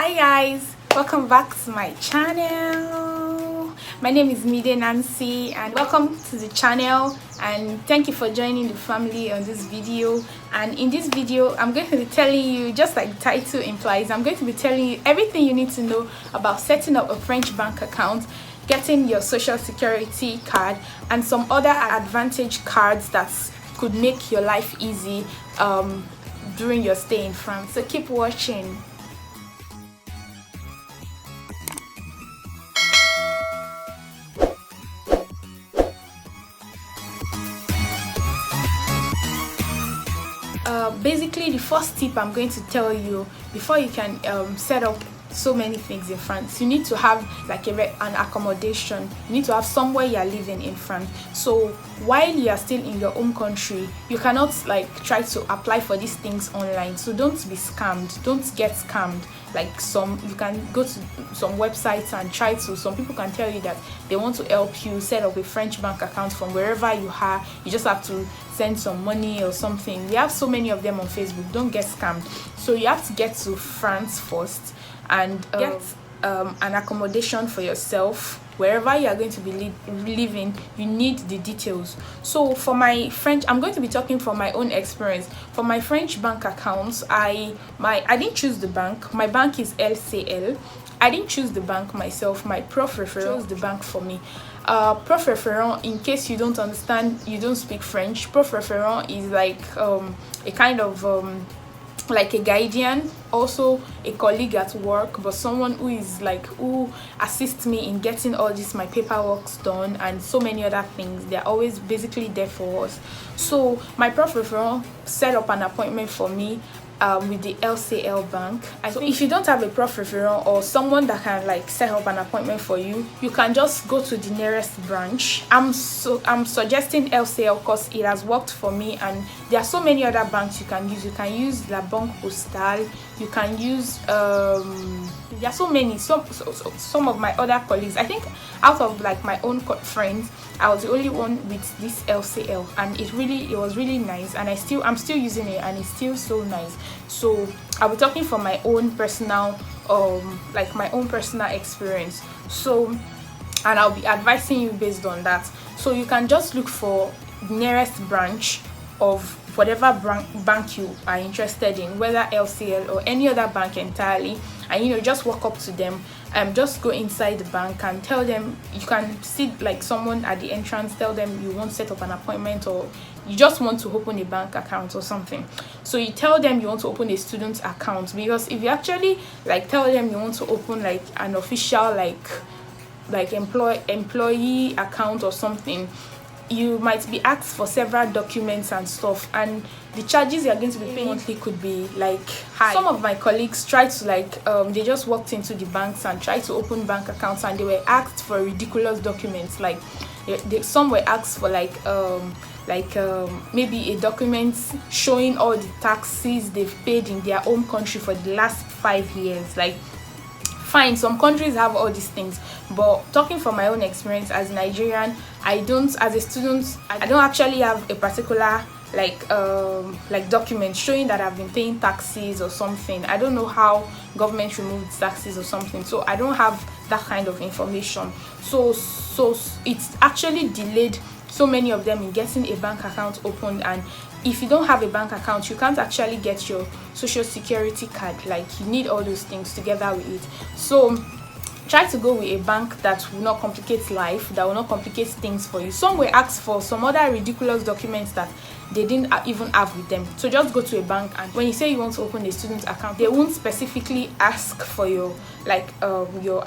Hi guys, welcome back to my channel. My name is Midenancy and welcome to the channel, and thank you for joining the family on this video. And in this video I'm going to be telling you, just like the title implies, I'm going to be telling you everything you need to know about setting up a French bank account, getting your social security card, and some other Avantage cards that could make your life easy during your stay in France. So keep watching. Basically, the first tip I'm going to tell you before you can set up so many things in France, you need to have like an accommodation. You need to have somewhere you're living in France. So while you are still in your home country, you cannot like try to apply for these things online. So don't be scammed, don't get scammed. Like you can go to some websites and try to, some people can tell you that they want to help you set up a French bank account from wherever you are. You just have to send some money or something. We have so many of them on Facebook. Don't get scammed. So you have to get to France first and get an accommodation for yourself. Wherever you are going to be living, you need the details. So for my French, I'm going to be talking from my own experience. For my French bank accounts, I didn't choose the bank. My bank is LCL. I didn't choose the bank myself. My prof referent chose the bank for me. Prof referent, in case you don't understand, you don't speak French, prof referent is like a kind of like a guardian, also a colleague at work, but someone who assists me in getting all this my paperwork done and so many other things. They're always basically there for us. So my prof referent set up an appointment for me with the LCL bank. So if you don't have a prof referent or someone that can like set up an appointment for you, you can just go to the nearest branch. I'm suggesting LCL because it has worked for me, and there are so many other banks you can use. You can use La Banque Postale, you can use there are so many. Some of my other colleagues, I think out of like my own friends, I was the only one with this LCL, and it was really nice, and I'm still using it, and it's still so nice. So I'll be talking from my own personal my own personal experience. So, and I'll be advising you based on that. So you can just look for the nearest branch of whatever bank you are interested in, whether LCL or any other bank entirely, and just walk up to them. Just go inside the bank and tell them, you can see like someone at the entrance, tell them you want to set up an appointment, or you just want to open a bank account or something. So you tell them you want to open a student account, because if you actually like tell them you want to open like an official like employee account or something, you might be asked for several documents and stuff, and the charges you're going to be paying monthly could be like high. Some of my colleagues tried to they just walked into the banks and tried to open bank accounts, and they were asked for ridiculous documents. Like some were asked for maybe a document showing all the taxes they've paid in their home country for the last 5 years. Like, fine, some countries have all these things, but talking from my own experience as a Nigerian, as a student, I don't actually have a particular like document showing that I've been paying taxes or something. I don't know how government removed taxes or something, so I don't have that kind of information. So it's actually delayed so many of them in getting a bank account opened. And if you don't have a bank account, you can't actually get your social security card. Like, you need all those things together with it. So try to go with a bank that will not complicate life, that will not complicate things for you. Some will ask for some other ridiculous documents that they didn't even have with them. So just go to a bank, and when you say you want to open a student account, they won't specifically ask for your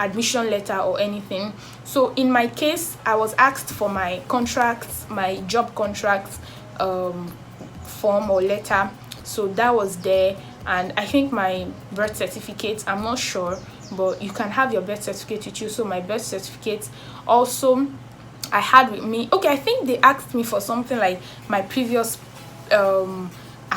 admission letter or anything. So in my case, I was asked for my contracts, my job contracts form or letter. So that was there, and I think my birth certificate, I'm not sure, but you can have your birth certificate with you. So my birth certificate also I had with me. Okay, I think they asked me for something like my previous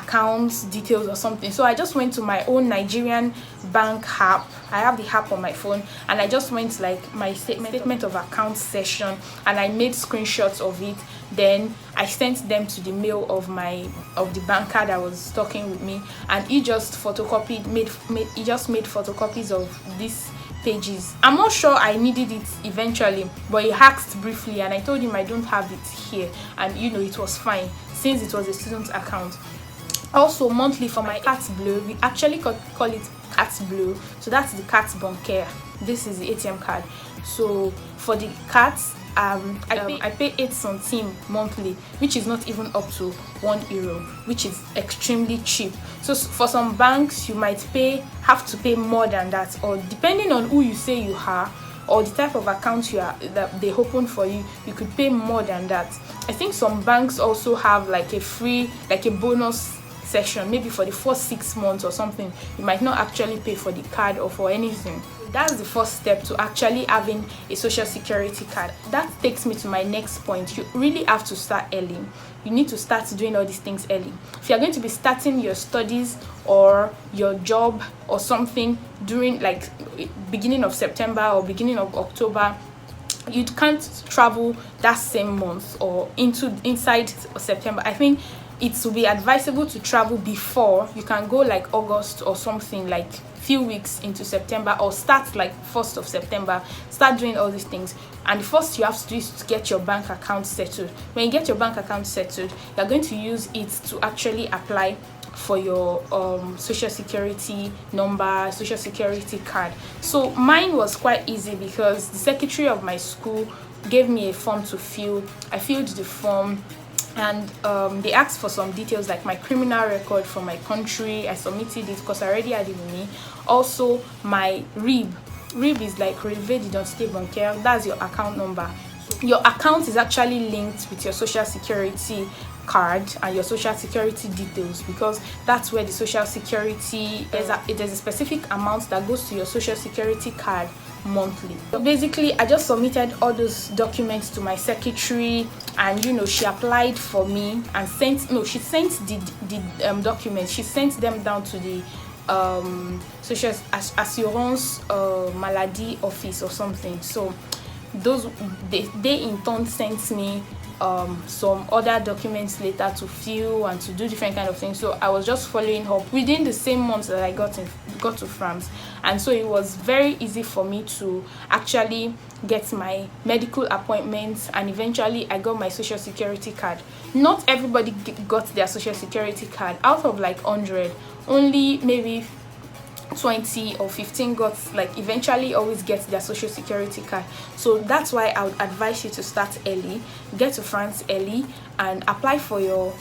accounts details or something. So I just went to my own Nigerian bank app. I have the app on my phone, and I just went to like my statement of account session, and I made screenshots of it. Then I sent them to the mail of the banker that was talking with me, and he just made photocopies of these pages. I'm not sure I needed it eventually, but he asked briefly, and I told him I don't have it here, and it was fine since it was a student account. Also, monthly for my Carte Bleu, we actually call it Carte Bleu, so that's the Carte Bancaire. This is the ATM card. So for the cards, I pay 8 centimes monthly, which is not even up to €1, which is extremely cheap. So for some banks, you might have to pay more than that, or depending on who you say you are or the type of account that they open for you, you could pay more than that. I think some banks also have like a bonus section, maybe for the first 6 months or something. You might not actually pay for the card or for anything. That's the first step to actually having a social security card. That takes me to my next point. You really have to start early. You need to start doing all these things early. If you're going to be starting your studies or your job or something during like beginning of September or beginning of October, you can't travel that same month or inside September. I think it will be advisable to travel before. You can go like August or something, like few weeks into September, or start like 1st of September, start doing all these things. And the first you have to do is to get your bank account settled. When you get your bank account settled, you're going to use it to actually apply for your social security number, social security card. So mine was quite easy because the secretary of my school gave me a form to fill. I filled the form, and they asked for some details like my criminal record from my country. I submitted it because I already had it with me. Also my RIB is like relevé d'identité bancaire. That's your account number. Your account is actually linked with your social security card and your social security details, because that's where the social security there's a specific amount that goes to your social security card monthly. So basically I just submitted all those documents to my secretary, and she applied for me and she sent the documents. She sent them down to the social assurance maladie office or something. So they in turn sent me some other documents later to fill and to do different kind of things. So I was just following up within the same month that I got to France, and so it was very easy for me to actually get my medical appointments, and eventually I got my social security card. Not everybody got their social security card. Out of like 100, only maybe 20 or 15 got, like, eventually always get their social security card. So that's why I would advise you to start early, get to France early, and apply for your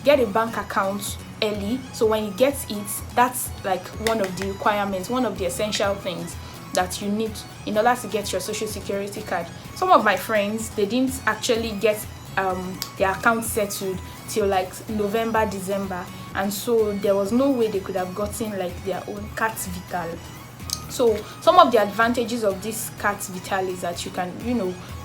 get a bank account early. So when you get it, that's like one of the requirements, one of the essential things that you need in order to get your social security card. Some of my friends, they didn't actually get their account settled till like November, December, and so there was no way they could have gotten like their own Carte Vitale. So some of the advantages of this Carte Vitale is that you can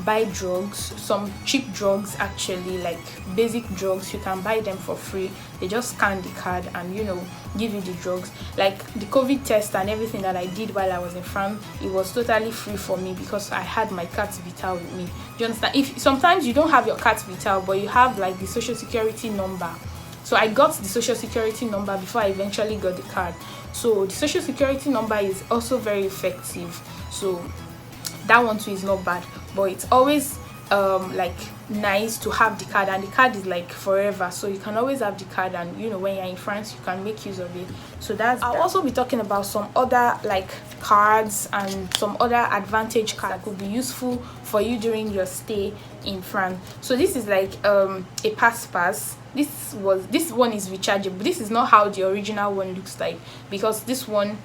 buy drugs, some cheap drugs, actually, like basic drugs. You can buy them for free. They just scan the card and give you the drugs. Like the COVID test and everything that I did while I was in France, it was totally free for me because I had my Carte Vitale with me. Do you understand? If sometimes you don't have your Carte Vitale but you have like the social security number. So I got the social security number before I eventually got the card. So the social security number is also very effective. So that one too is not bad, but it's always like nice to have the card, and the card is like forever, so you can always have the card, and when you're in France you can make use of it. So I'll also be talking about some other like cards and some other Avantage cards that could be useful for you during your stay in France. So this is like a pass. This one is rechargeable. This is not how the original one looks like, because this one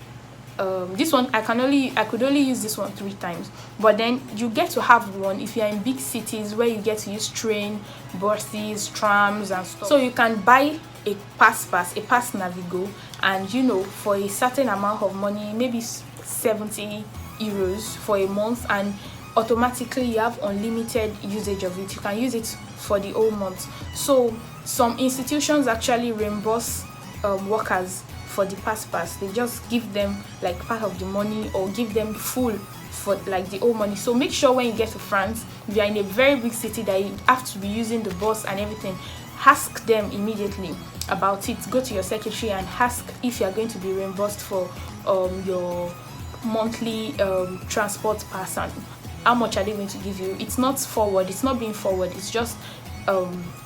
I could only use this one 3 times, but then you get to have one if you're in big cities where you get to use train, buses, trams and stuff. So you can buy a pass, a Passnavigo, and for a certain amount of money, maybe €70 for a month, and automatically you have unlimited usage of it. You can use it for the whole month. So some institutions actually reimburse workers for the pass. They just give them like part of the money, or give them full for like the whole money. So make sure when you get to France, if you are in a very big city that you have to be using the bus and everything, ask them immediately about it. Go to your secretary and ask if you are going to be reimbursed for your monthly transport pass, and how much are they going to give you. It's not forward, it's not being forward, it's just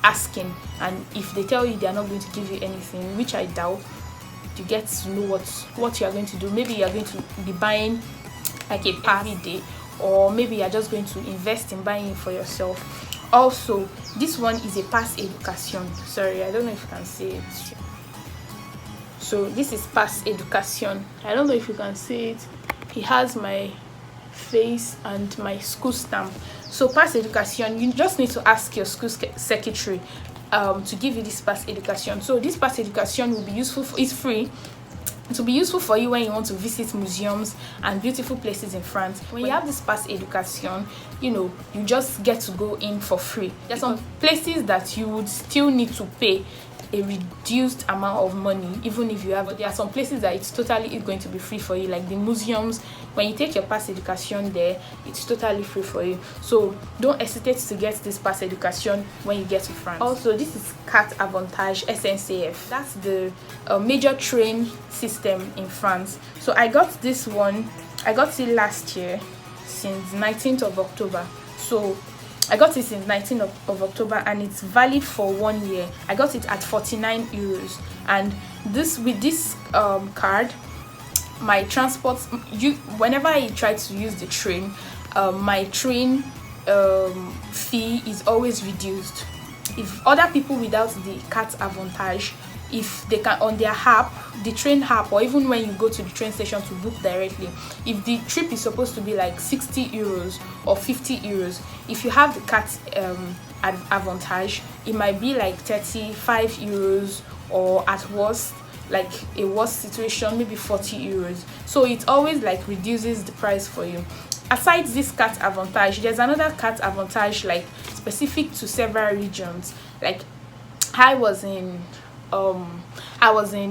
asking. And if they tell you they are not going to give you anything, which I doubt, you get to know what you are going to do. Maybe you are going to be buying like a pass every day, or maybe you are just going to invest in buying it for yourself. Also, this one is a pass education. Sorry, I don't know if you can see it. So this is pass education. I don't know if you can see it. It has my face and my school stamp. So pass education, you just need to ask your school secretary to give you this pass education. So this pass education will be useful for, it's free. It will be useful for you when you want to visit museums and beautiful places in France. When you have this pass education, you just get to go in for free. There's some places that you would still need to pay a reduced amount of money, even if you have, but there are some places that it's totally going to be free for you, like the museums. When you take your pass education there, it's totally free for you. So don't hesitate to get this pass education when you get to France. Also, this is Carte Avantage Sncf. That's the major train system in France. So I got this one, I got it last year since 19th of October. So I got it since 19th of October, and it's valid for 1 year. I got it at 49 euros. And with this card, my transport, whenever I try to use the train, my train fee is always reduced. If other people without the Carte Avantage, if they can, on their app, the train app, or even when you go to the train station to book directly, if the trip is supposed to be like 60 euros or 50 euros, if you have the Carte Avantage, it might be like 35 euros, or at worst, like a worst situation, maybe 40 euros. So it always like reduces the price for you. Aside this Carte Avantage, there's another Carte Avantage like specific to several regions. Like I was in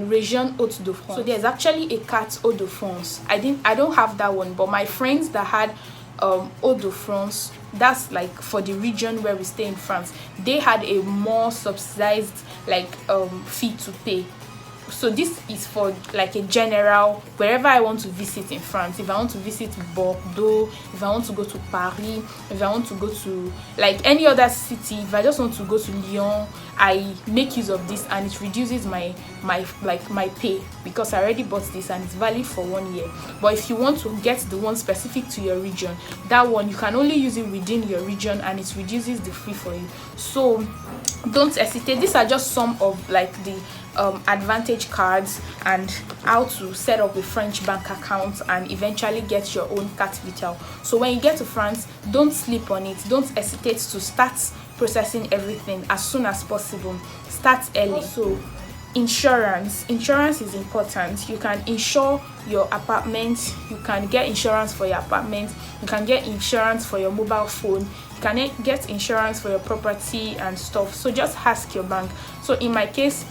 Region Hauts-de-France. So there's actually a Carte Hauts-de-France. I don't have that one, but my friends that had Hauts-de-France, that's like for the region where we stay in France, they had a more subsidized like fee to pay. So this is for like a general, wherever I want to visit in France. If I want to visit Bordeaux, if I want to go to Paris, if I want to go to like any other city, if I just want to go to Lyon, I make use of this, and it reduces my pay, because I already bought this and it's valid for 1 year. But if you want to get the one specific to your region, that one you can only use it within your region, and it reduces the fee for you. So don't hesitate. These are just some of like the Advantage cards, and how to set up a French bank account and eventually get your own Carte Vitale. So when you get to France, don't sleep on it. Don't hesitate to start processing everything as soon as possible. Start early. Also, insurance is important. You can insure your apartment, you can get insurance for your apartment, you can get insurance for your mobile phone, you can get insurance for your property and stuff. So just ask your bank. So in my case,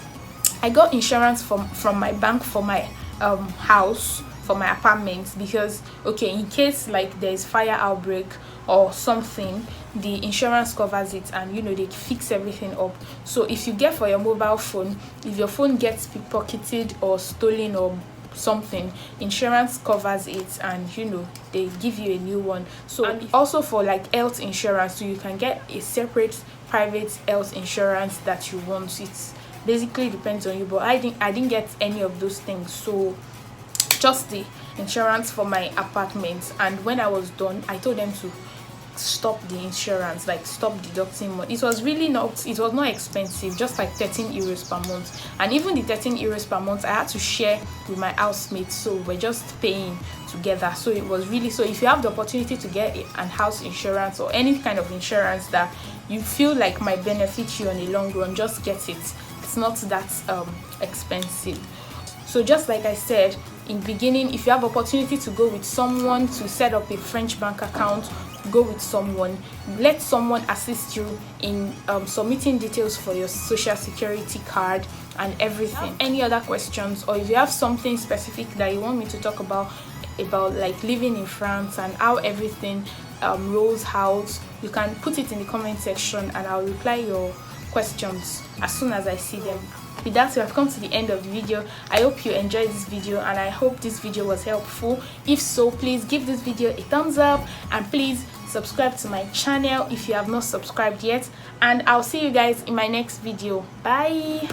I got insurance from my bank for my house, for my apartment, because okay, in case like there's fire outbreak or something, the insurance covers it, and they fix everything up. So if you get for your mobile phone, if your phone gets pickpocketed or stolen or something, insurance covers it, and they give you a new one. So and also for like health insurance, so you can get a separate private health insurance that you want. It's basically depends on you, but I didn't get any of those things. So just the insurance for my apartment, and when I was done, I told them to stop the insurance, like stop deducting money. It was not expensive, just like 13 euros per month. And even the 13 euros per month I had to share with my housemates, so we're just paying together. So it was really, so if you have the opportunity to get an house insurance or any kind of insurance that you feel like might benefit you in the long run, just get it. It's not that expensive. So just like I said in beginning, if you have opportunity to go with someone to set up a French bank account, go with someone. Let someone assist you in submitting details for your social security card and everything. Any other questions, or if you have something specific that you want me to talk about like living in France and how everything rolls out, you can put it in the comment section and I'll reply your questions as soon as I see them. With that, we have come to the end of the video. I hope you enjoyed this video and I hope this video was helpful. If so, please give this video a thumbs up and please subscribe to my channel if you have not subscribed yet, and I'll see you guys in my next video. Bye.